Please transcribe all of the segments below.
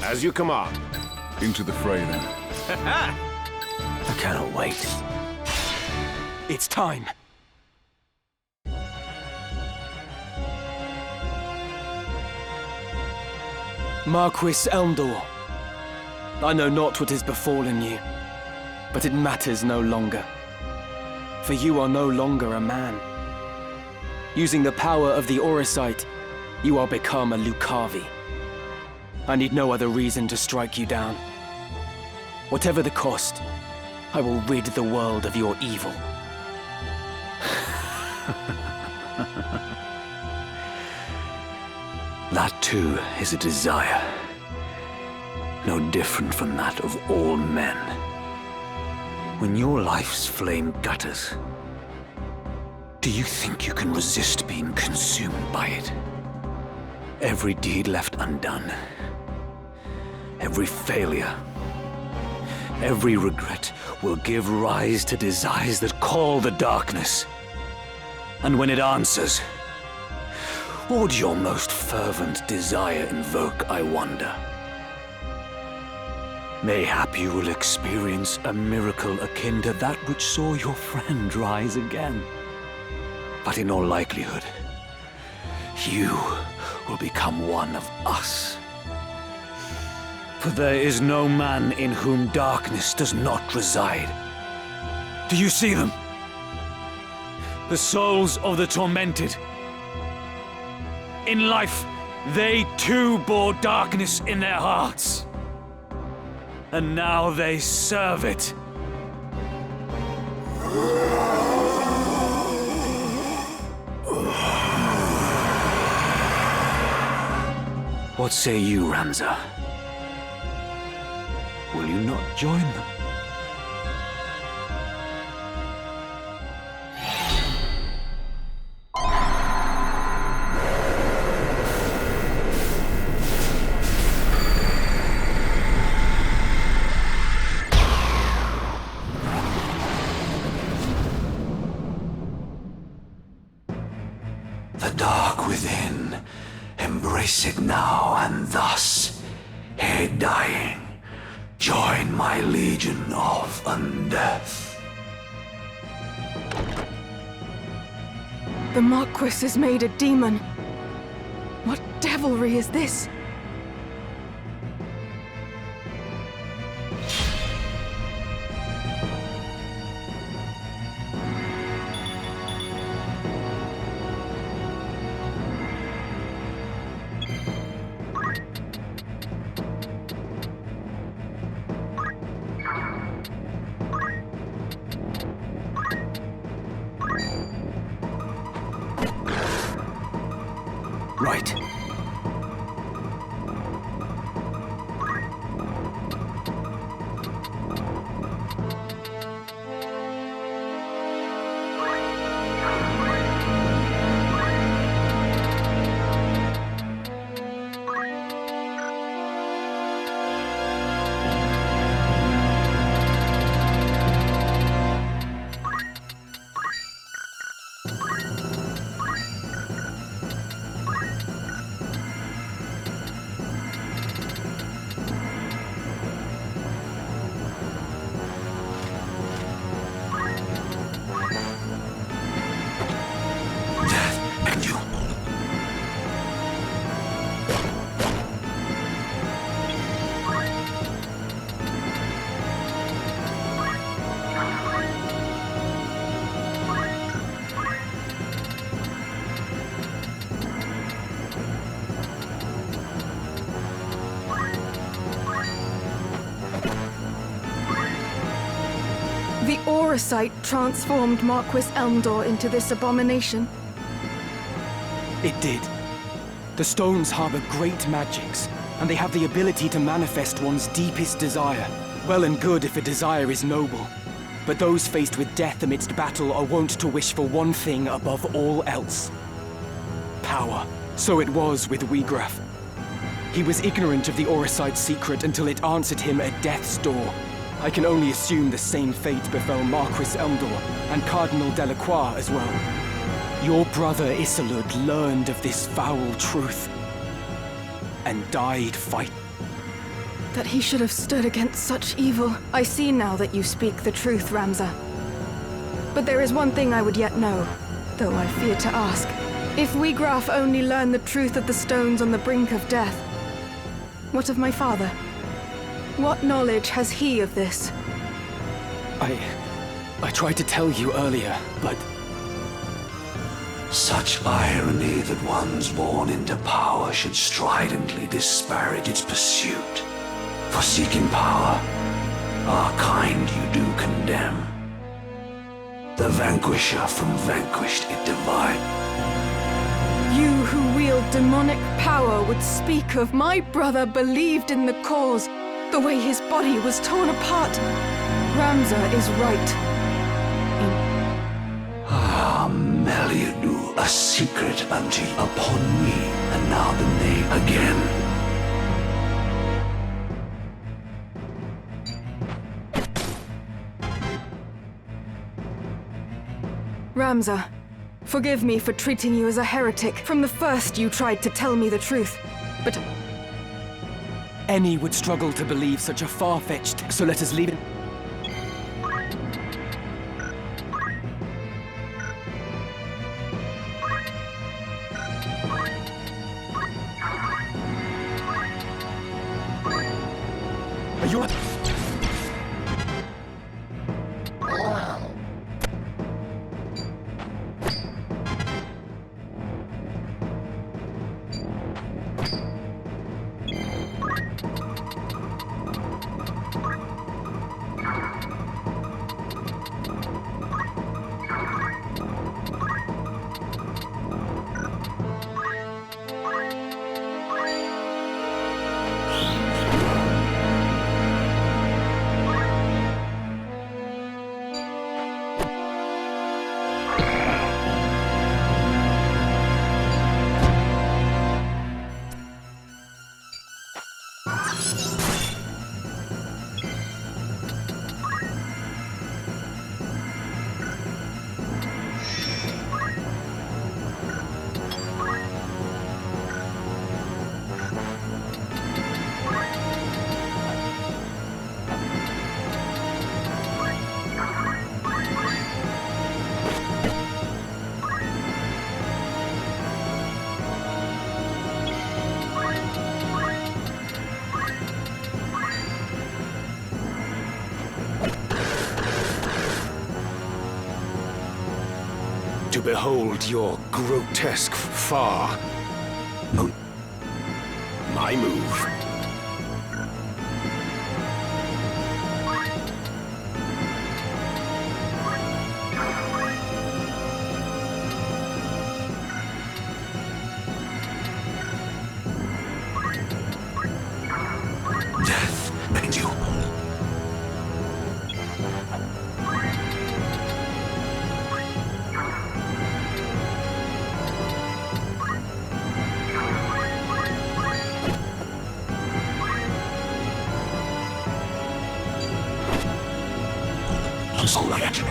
As you command. Into the fray, then. I cannot wait. It's time. Marquis Elmdor, I know not what has befallen you, but it matters no longer. For you are no longer a man. Using the power of the Auracite, you are become a Lucavi. I need no other reason to strike you down. Whatever the cost, I will rid the world of your evil. That too is a desire. No different from that of all men. When your life's flame gutters, do you think you can resist being consumed by it? Every deed left undone, every failure, every regret will give rise to desires that call the darkness. And when it answers, what would your most fervent desire invoke, I wonder? Mayhap you will experience a miracle akin to that which saw your friend rise again. But in all likelihood, you will become one of us. For there is no man in whom darkness does not reside. Do you see them? The souls of the tormented. In life, they too bore darkness in their hearts. And now they serve it. What say you, Ramza? Will you not join them? The dark within, embrace it now, and thus, ere dying, join my legion of undeath. The Marquis is made a demon. What devilry is this? Right. The Auracite transformed Marquis Elmdor into this abomination. It did. The stones harbor great magics, and they have the ability to manifest one's deepest desire. Well and good if a desire is noble, but those faced with death amidst battle are wont to wish for one thing above all else. Power. So it was with Wiegraf. He was ignorant of the Auracite's secret until it answered him at death's door. I can only assume the same fate befell Marquis Elmdor and Cardinal Delacroix as well. Your brother Isolud learned of this foul truth and died fighting. That he should have stood against such evil. I see now that you speak the truth, Ramza. But there is one thing I would yet know, though I fear to ask. If we Graf only learn the truth of the stones on the brink of death, what of my father? What knowledge has he of this? I tried to tell you earlier, but... Such irony that ones born into power should stridently disparage its pursuit. For seeking power, our kind you do condemn. The vanquisher from vanquished it divide. You who wield demonic power would speak of my brother believed in the cause, the way his body was torn apart. Ramza is right. Meliadu, a secret unto you upon me, and now the name again. Ramza, forgive me for treating you as a heretic. From the first you tried to tell me the truth, but... Any would struggle to believe such a far-fetched, so let us leave it... Are you... To behold your grotesque far. My move. Death and you. Select.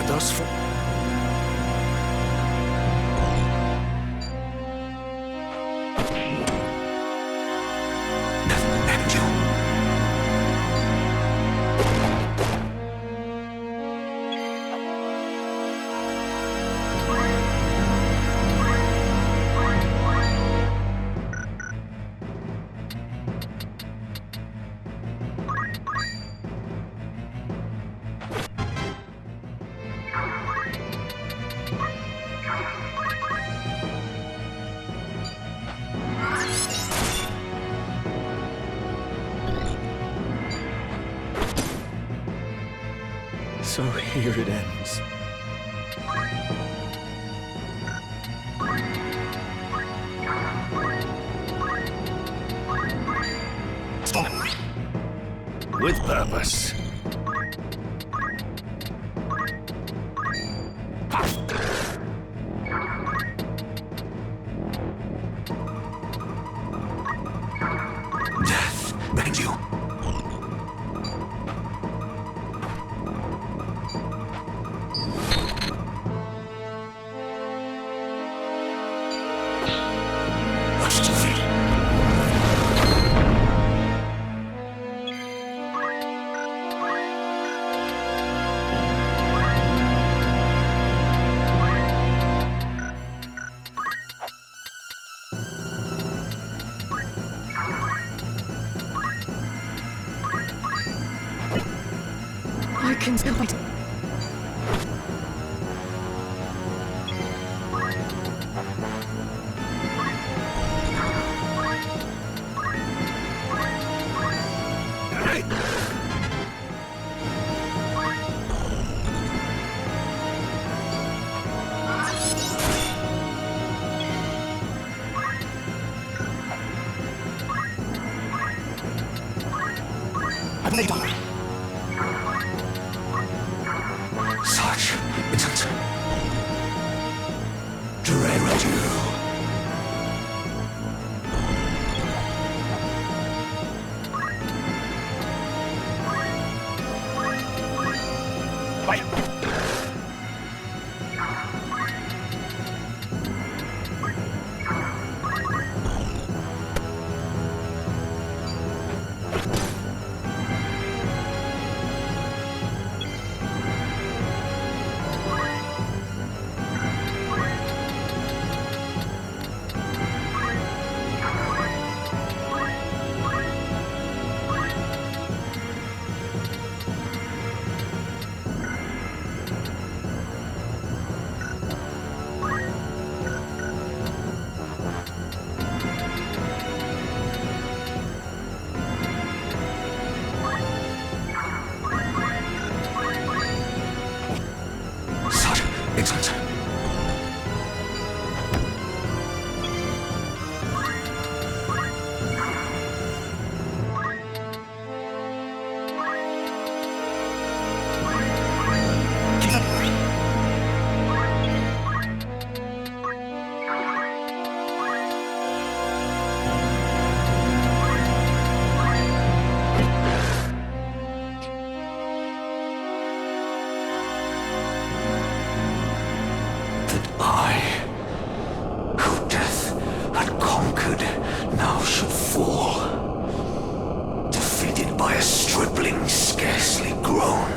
Thus far. So here it ends. With purpose. Death beckons you. What's to feel? I can still fight. Such insult. Dread you. Such insult. That I, who death had conquered, now should fall, defeated by a stripling scarcely grown.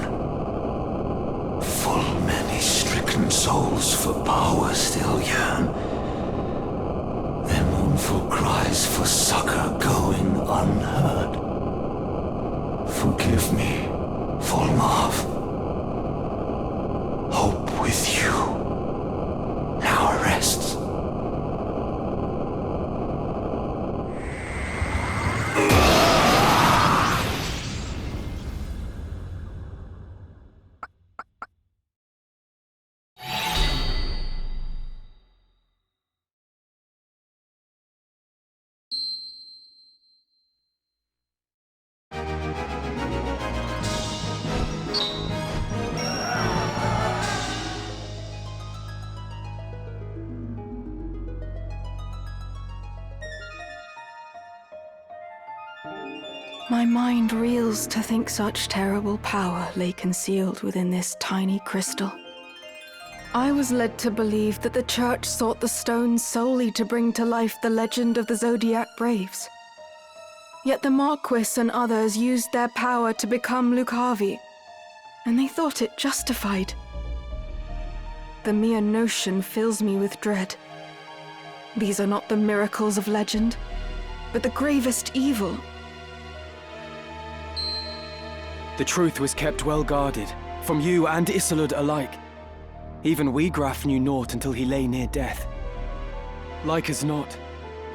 Full many stricken souls for power still yearn, their mournful cries for succor going unheard. Forgive me, Volmarv. Hope with you now rests. My mind reels to think such terrible power lay concealed within this tiny crystal. I was led to believe that the Church sought the stones solely to bring to life the legend of the Zodiac Braves. Yet the Marquis and others used their power to become Lucavi, and they thought it justified. The mere notion fills me with dread. These are not the miracles of legend, but the gravest evil. The truth was kept well guarded, from you and Isolde alike. Even Wiegraf knew naught until he lay near death. Like as not,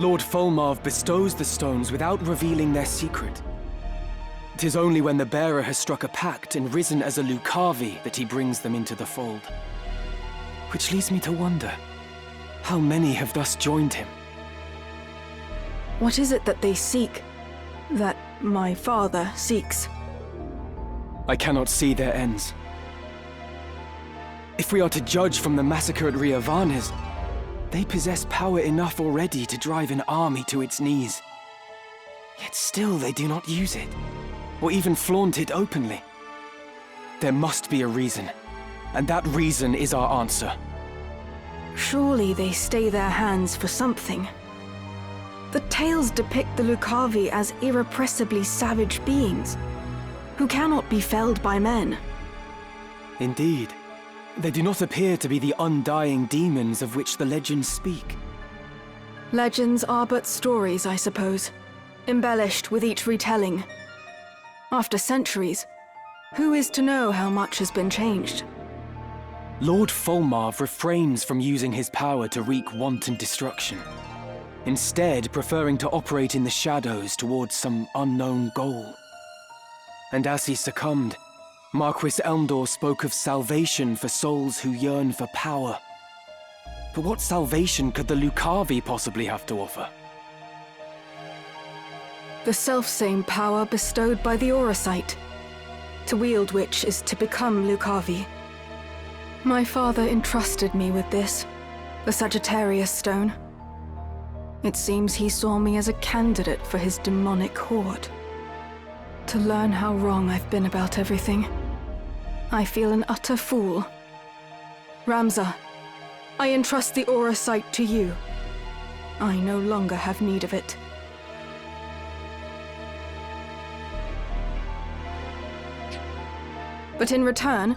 Lord Volmarv bestows the stones without revealing their secret. 'Tis only when the bearer has struck a pact and risen as a Lucavi that he brings them into the fold. Which leads me to wonder, how many have thus joined him? What is it that they seek? That my father seeks? I cannot see their ends. If we are to judge from the massacre at Riovanes, they possess power enough already to drive an army to its knees. Yet still they do not use it, or even flaunt it openly. There must be a reason, and that reason is our answer. Surely they stay their hands for something. The tales depict the Lucavi as irrepressibly savage beings, who cannot be felled by men. Indeed. They do not appear to be the undying demons of which the legends speak. Legends are but stories, I suppose, embellished with each retelling. After centuries, who is to know how much has been changed? Lord Fulmarv refrains from using his power to wreak wanton destruction, instead preferring to operate in the shadows towards some unknown goal. And as he succumbed, Marquis Elmdor spoke of salvation for souls who yearn for power. But what salvation could the Lucavi possibly have to offer? The selfsame power bestowed by the Auracite, to wield which is to become Lucavi. My father entrusted me with this, the Sagittarius stone. It seems he saw me as a candidate for his demonic horde. To learn how wrong I've been about everything, I feel an utter fool. Ramza, I entrust the Auracite to you. I no longer have need of it. But in return,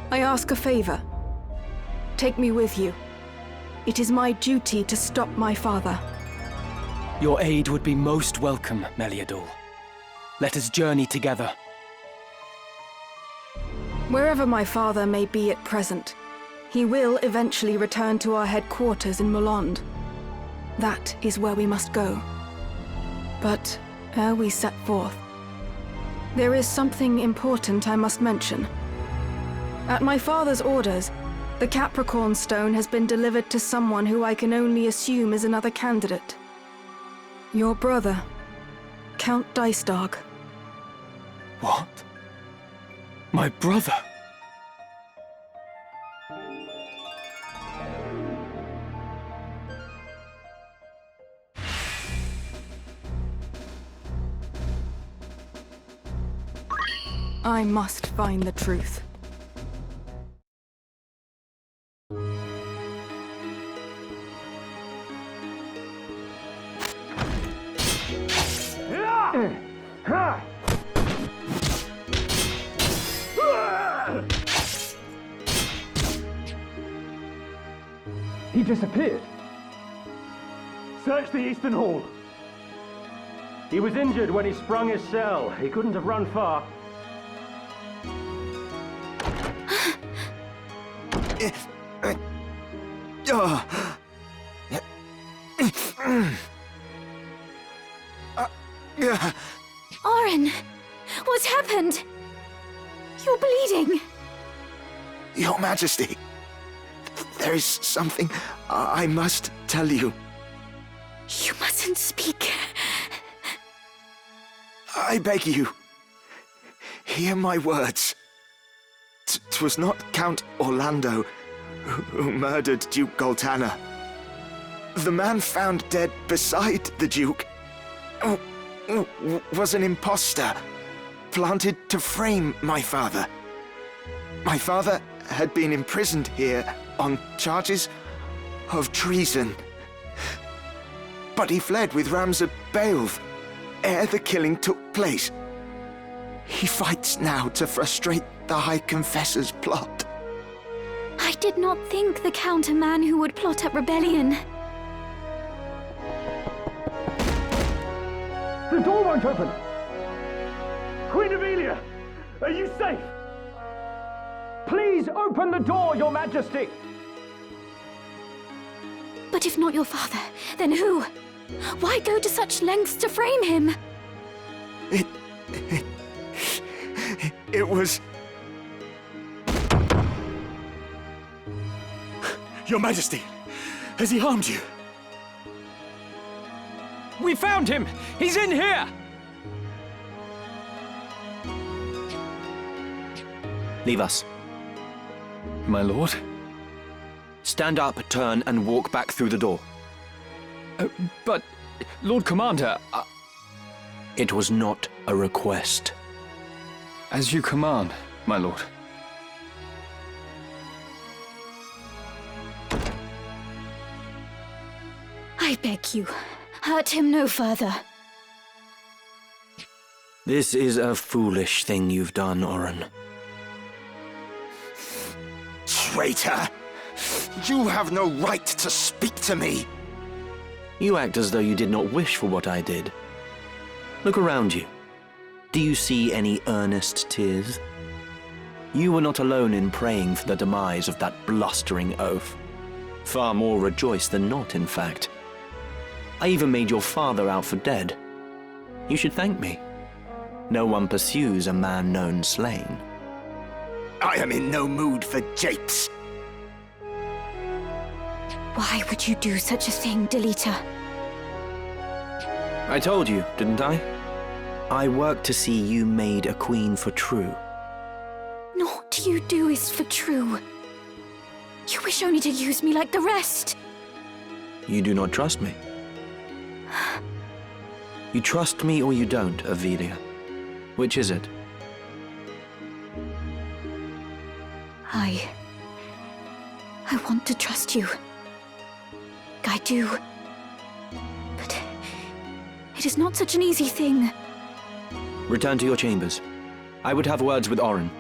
I ask a favor. Take me with you. It is my duty to stop my father. Your aid would be most welcome, Meliador. Let us journey together. Wherever my father may be at present, he will eventually return to our headquarters in Molond. That is where we must go. But ere we set forth, there is something important I must mention. At my father's orders, the Capricorn Stone has been delivered to someone who I can only assume is another candidate. Your brother, Count Dystarg. What? My brother? I must find the truth. He disappeared. Search the Eastern Hall. He was injured when he sprung his cell. He couldn't have run far. Oren, what's happened? You're bleeding. Your Majesty, there is something I must tell you. You mustn't speak. I beg you, hear my words. 'Twas not Count Orlando who murdered Duke Goltana. The man found dead beside the Duke was an impostor, planted to frame my father. My father had been imprisoned here on charges of treason. But he fled with Ramza Beowulf ere the killing took place. He fights now to frustrate the High Confessor's plot. I did not think the Count a man who would plot a rebellion. The door won't open! Queen Ivalice, are you safe? Please open the door, Your Majesty! But if not your father, then who? Why go to such lengths to frame him? It was... Your Majesty, has he harmed you? We found him! He's in here! Leave us. My lord? Stand up, turn, and walk back through the door. But, Lord Commander, It was not a request. As you command, my lord. I beg you, hurt him no further. This is a foolish thing you've done, Oren. Traitor! You have no right to speak to me! You act as though you did not wish for what I did. Look around you. Do you see any earnest tears? You were not alone in praying for the demise of that blustering oaf. Far more rejoiced than not, in fact. I even made your father out for dead. You should thank me. No one pursues a man known slain. I am in no mood for japes. Why would you do such a thing, Delita? I told you, didn't I? I work to see you made a queen for true. Naught you do is for true. You wish only to use me like the rest. You do not trust me. You trust me or you don't, Ivalice. Which is it? I want to trust you. I do. But it is not such an easy thing. Return to your chambers. I would have words with Oren.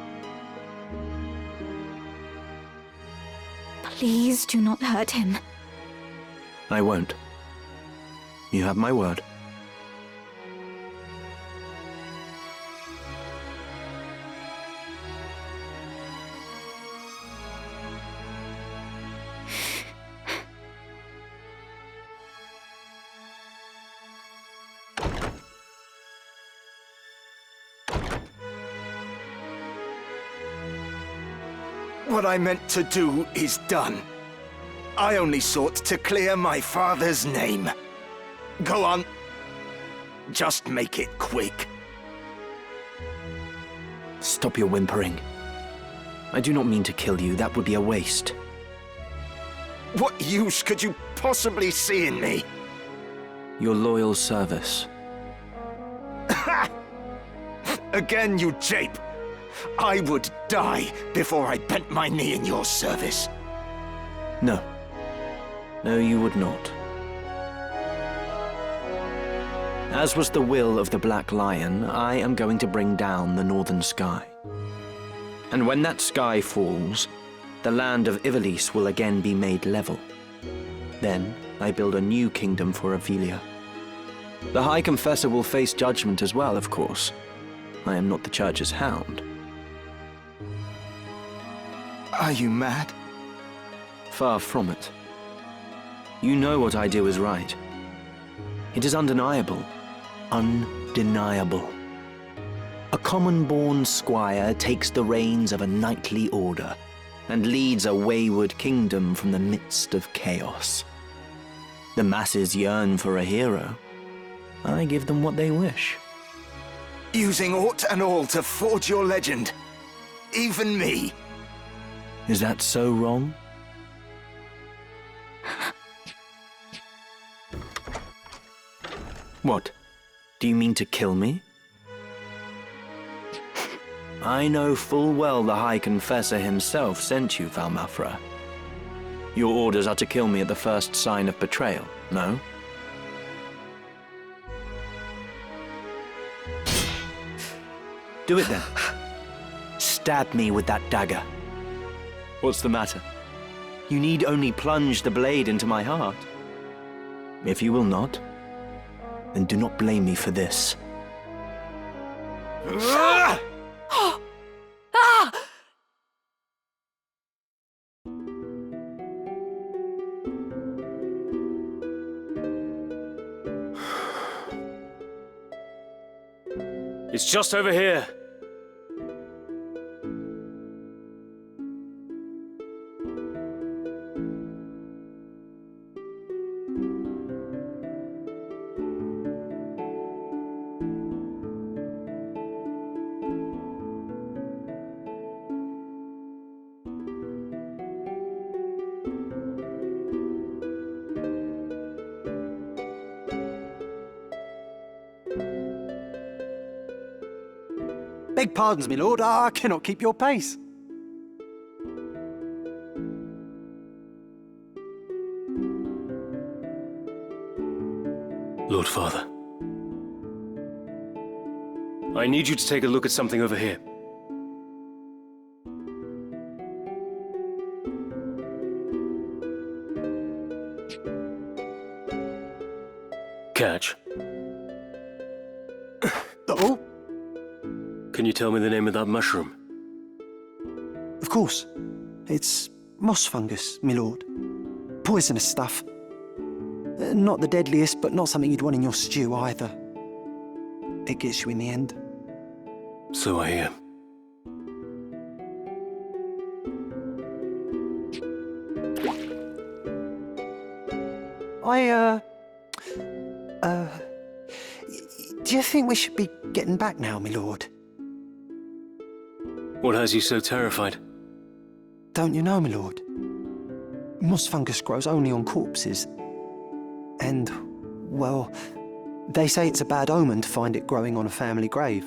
Please do not hurt him. I won't. You have my word. What I meant to do is done. I only sought to clear my father's name. Go on. Just make it quick. Stop your whimpering. I do not mean to kill you. That would be a waste. What use could you possibly see in me? Your loyal service. Again, you jape. I would die before I bent my knee in your service. No. No, you would not. As was the will of the Black Lion, I am going to bring down the northern sky. And when that sky falls, the land of Ivalice will again be made level. Then I build a new kingdom for Ivalice. The High Confessor will face judgment as well, of course. I am not the Church's hound. Are you mad? Far from it. You know what I do is right. It is undeniable. Undeniable. A common-born squire takes the reins of a knightly order and leads a wayward kingdom from the midst of chaos. The masses yearn for a hero. I give them what they wish. Using aught and all to forge your legend. Even me. Is that so wrong? What? Do you mean to kill me? I know full well the High Confessor himself sent you, Valmafra. Your orders are to kill me at the first sign of betrayal, no? Do it then. Stab me with that dagger. What's the matter? You need only plunge the blade into my heart. If you will not, then do not blame me for this. It's just over here. Beg pardons, my lord, I cannot keep your pace. Lord Father, I need you to take a look at something over here. Catch. Oh, Can you tell me the name of that mushroom? of course. It's moss fungus, my lord. Poisonous stuff. Not the deadliest, but not something you'd want in your stew either. It gets you in the end. So I hear. Do you think we should be getting back now, my lord? What has you so terrified? Don't you know, my lord? Moss fungus grows only on corpses. And, well, they say it's a bad omen to find it growing on a family grave.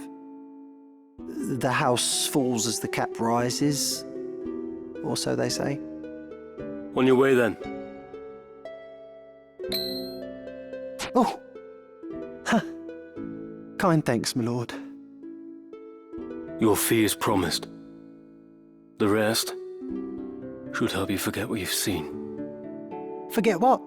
The house falls as the cap rises, or so they say. On your way then. Oh! Huh. Kind thanks, my lord. Your fee is promised. The rest should help you forget what you've seen. Forget what?